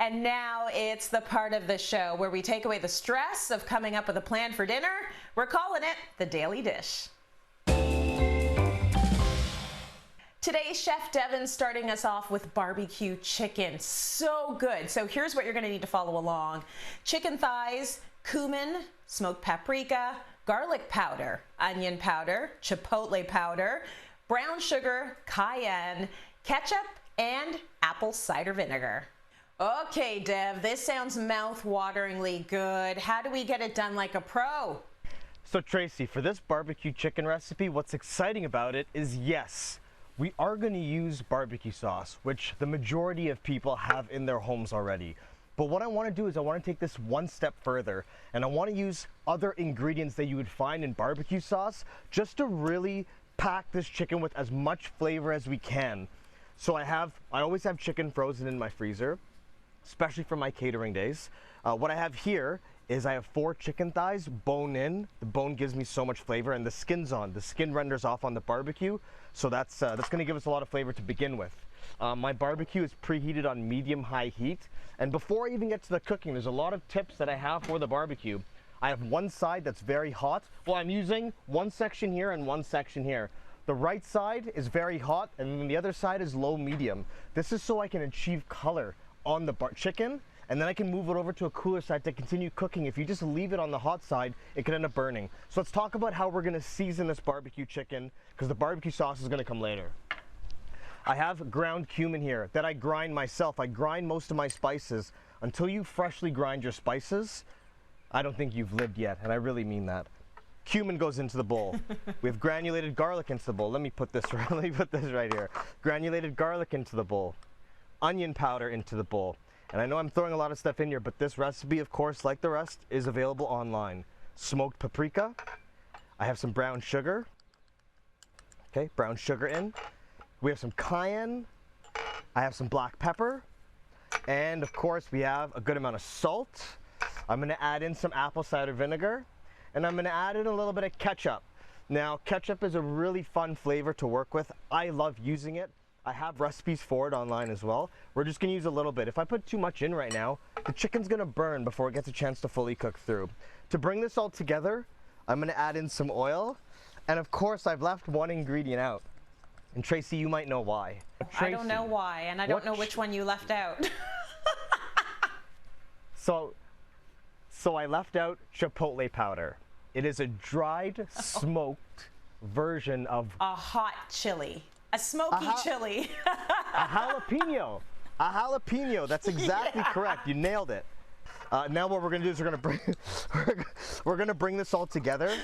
And now it's the part of the show where we take away the stress of coming up with a plan for dinner. We're calling it the Daily Dish. Today, Chef Devin's starting us off with barbecue chicken. So good. So here's what you're going to need to follow along. Chicken thighs, cumin, smoked paprika, garlic powder, onion powder, chipotle powder, brown sugar, cayenne, ketchup, and apple cider vinegar. Okay, Dev, this sounds mouth-wateringly good. How do we get it done like a pro? So Tracy, for this barbecue chicken recipe, what's exciting about it is, yes, we are going to use barbecue sauce, which the majority of people have in their homes already. But what I want to do is I want to take this one step further, and I want to use other ingredients that you would find in barbecue sauce just to really pack this chicken with as much flavor as we can. So I always have chicken frozen in my freezer, especially for my catering days. What I have here is I have 4 chicken thighs, bone in. The bone gives me so much flavor, and the skin's on. The skin renders off on the barbecue, so that's going to give us a lot of flavor to begin with. My barbecue is preheated on medium-high heat, and before I even get to the cooking, there's a lot of tips that I have for the barbecue. I have one side that's very hot. Well, I'm using one section here and one section here. The right side is very hot, and then the other side is low-medium. This is so I can achieve color on the chicken, and then I can move it over to a cooler side to continue cooking. If you just leave it on the hot side, it can end up burning. So let's talk about how we're going to season this barbecue chicken, because the barbecue sauce is going to come later. I have ground cumin here that I grind myself. I grind most of my spices. Until you freshly grind your spices, I don't think you've lived yet, and I really mean that. Cumin goes into the bowl. We have granulated garlic into the bowl. Let me put this right here. Granulated garlic into the bowl. Onion powder into the bowl. And I know I'm throwing a lot of stuff in here, but this recipe, of course, like the rest, is available online. Smoked paprika. I have some brown sugar. Okay, brown sugar in. We have some cayenne. I have some black pepper. And of course, we have a good amount of salt. I'm going to add in some apple cider vinegar. And I'm going to add in a little bit of ketchup. Now, ketchup is a really fun flavor to work with. I love using it. I have recipes for it online as well. We're just going to use a little bit. If I put too much in right now, the chicken's going to burn before it gets a chance to fully cook through. To bring this all together, I'm going to add in some oil. And of course, I've left one ingredient out. And Tracy, you might know why. Tracy, I don't know why, and I don't know which one you left out. So I left out chipotle powder. It is a dried, smoked version of a hot chili. A smoky chili. A jalapeno. A jalapeno. That's exactly correct. You nailed it. Now what we're going to do is we're going to bring this all together.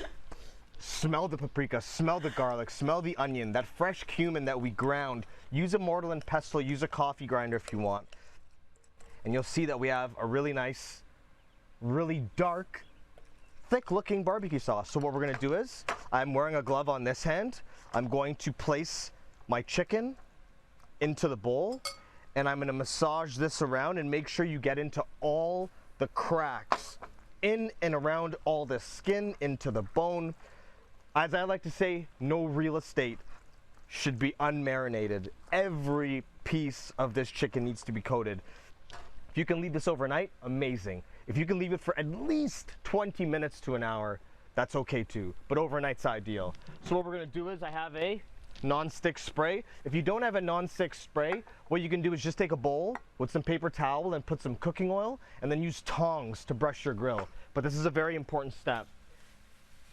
Smell the paprika, smell the garlic, smell the onion, that fresh cumin that we ground. Use a mortar and pestle, use a coffee grinder if you want. And you'll see that we have a really nice, really dark, thick looking barbecue sauce. So what we're going to do is, I'm wearing a glove on this hand. I'm going to place my chicken into the bowl, and I'm going to massage this around and make sure you get into all the cracks, in and around all the skin, into the bone. As I like to say, no real estate should be unmarinated. Every piece of this chicken needs to be coated. If you can leave this overnight, amazing. If you can leave it for at least 20 minutes to an hour, that's okay too. But overnight's ideal. So what we're going to do is I have a non-stick spray. If you don't have a non-stick spray, what you can do is just take a bowl with some paper towel and put some cooking oil, and then use tongs to brush your grill. But this is a very important step.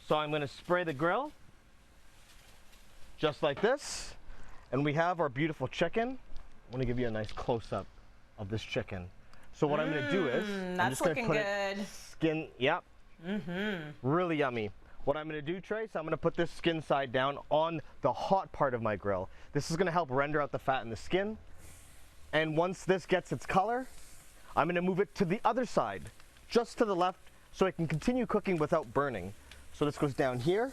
So I'm going to spray the grill just like this, and we have our beautiful chicken. I want to give you a nice close-up of this chicken. So what I'm going to do is I'm just going to put it skin. Yep. Really yummy. What I'm going to do, Trace, I'm going to put this skin side down on the hot part of my grill. This is going to help render out the fat in the skin. And once this gets its color, I'm going to move it to the other side, just to the left, so it can continue cooking without burning. So this goes down here,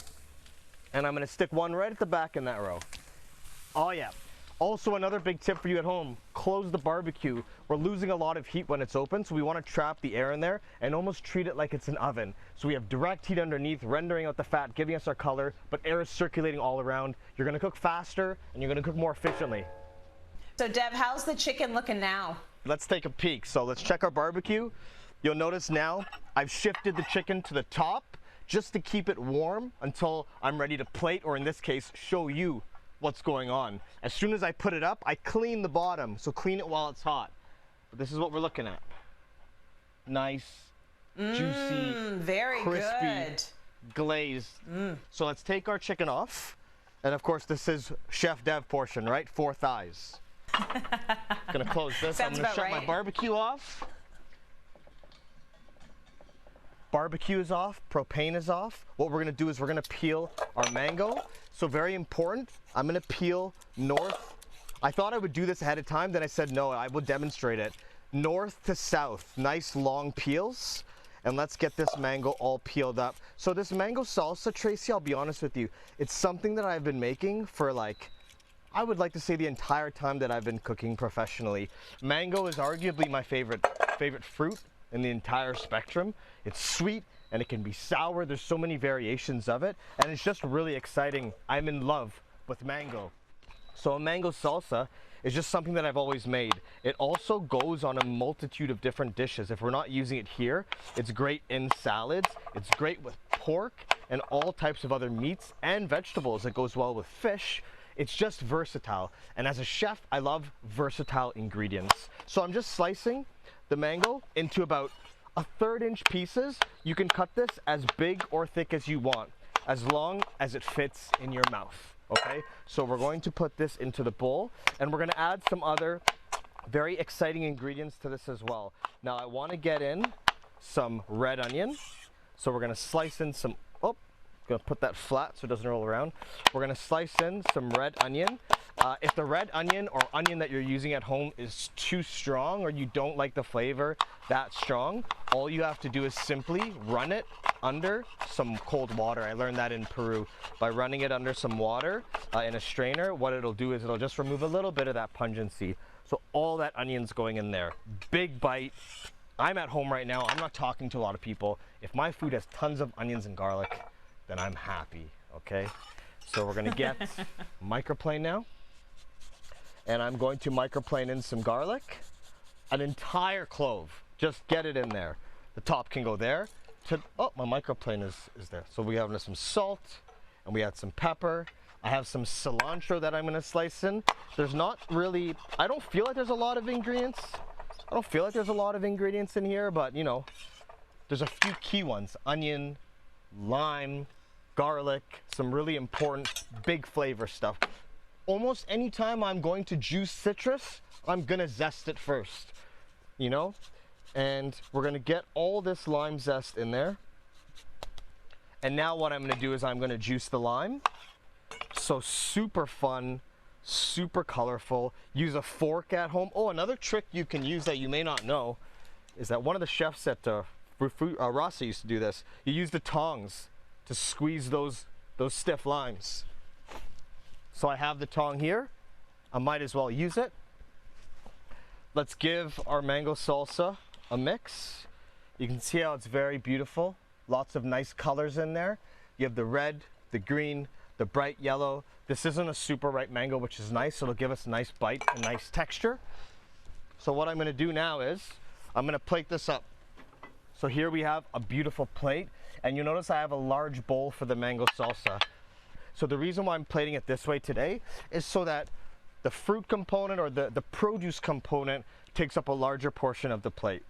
and I'm going to stick one right at the back in that row. Oh yeah. Also, another big tip for you at home, close the barbecue. We're losing a lot of heat when it's open, so we want to trap the air in there and almost treat it like it's an oven. So we have direct heat underneath, rendering out the fat, giving us our color, but air is circulating all around. You're going to cook faster, and you're going to cook more efficiently. So Deb, how's the chicken looking now? let's take a peek. So let's check our barbecue. You'll notice now I've shifted the chicken to the top just to keep it warm until I'm ready to plate, or in this case, show you what's going on. As soon as I put it up, I clean the bottom, so clean it while it's hot. But this is what we're looking at. Nice, juicy, very crispy, good. glazed. So let's take our chicken off. And of course, this is Chef Dev portion, right? 4 thighs. Gonna close this. Sounds I'm gonna shut about my right. barbecue off. Barbecue is off, propane is off. What we're gonna do is we're gonna peel our mango. So very important, I'm gonna peel north. I thought I would do this ahead of time, then I said no, I will demonstrate it. North to south, nice long peels. And let's get this mango all peeled up. So this mango salsa, Tracy, I'll be honest with you, it's something that I've been making for like, I would like to say the entire time that I've been cooking professionally. Mango is arguably my favorite fruit in the entire spectrum. It's sweet and it can be sour. There's so many variations of it, and it's just really exciting. I'm in love with mango. So a mango salsa is just something that I've always made. It also goes on a multitude of different dishes. If we're not using it here, it's great in salads. It's great with pork and all types of other meats and vegetables. It goes well with fish. It's just versatile. And as a chef, I love versatile ingredients. So I'm just slicing the mango into about 1/3 inch pieces. You can cut this as big or thick as you want, as long as it fits in your mouth, okay? So we're going to put this into the bowl, and we're gonna add some other very exciting ingredients to this as well. Now I wanna get in some red onion. So we're gonna slice in some, gonna put that flat so it doesn't roll around. We're gonna slice in some red onion. If the red onion or onion that you're using at home is too strong, or you don't like the flavor that strong, all you have to do is simply run it under some cold water. I learned that in Peru. By running it under some water in a strainer, what it'll do is it'll just remove a little bit of that pungency. So all that onion's going in there. Big bite. I'm at home right now. I'm not talking to a lot of people. If my food has tons of onions and garlic, then I'm happy, okay? So we're gonna get microplane now. And I'm going to microplane in some garlic, an entire clove. Just get it in there. The top can go there. My microplane is there. So we have some salt, and we add some pepper. I have some cilantro that I'm gonna slice in. There's not really, I don't feel like there's a lot of ingredients. I don't feel like there's a lot of ingredients in here, but you know, there's a few key ones. Onion, lime, garlic, some really important big flavor stuff. Almost anytime I'm going to juice citrus, I'm gonna zest it first, you know? And we're gonna get all this lime zest in there. And now what I'm gonna do is I'm gonna juice the lime. So super fun, super colorful. Use a fork at home. Oh, another trick you can use that you may not know is that one of the chefs at Rasa used to do this. You use the tongs to squeeze those stiff limes. So I have the tong here. I might as well use it. Let's give our mango salsa a mix. You can see how it's very beautiful. Lots of nice colors in there. You have the red, the green, the bright yellow. This isn't a super ripe mango, which is nice. So it'll give us a nice bite, a nice texture. So what I'm gonna do now is I'm gonna plate this up. So here we have a beautiful plate, and you notice I have a large bowl for the mango salsa. So the reason why I'm plating it this way today is so that the fruit component or the produce component takes up a larger portion of the plate.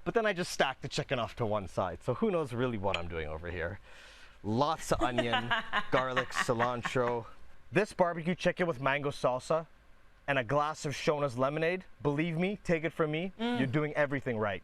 But then I just stack the chicken off to one side. So who knows really what I'm doing over here. Lots of onion, garlic, cilantro. This barbecue chicken with mango salsa and a glass of Shona's lemonade, believe me, take it from me, you're doing everything right.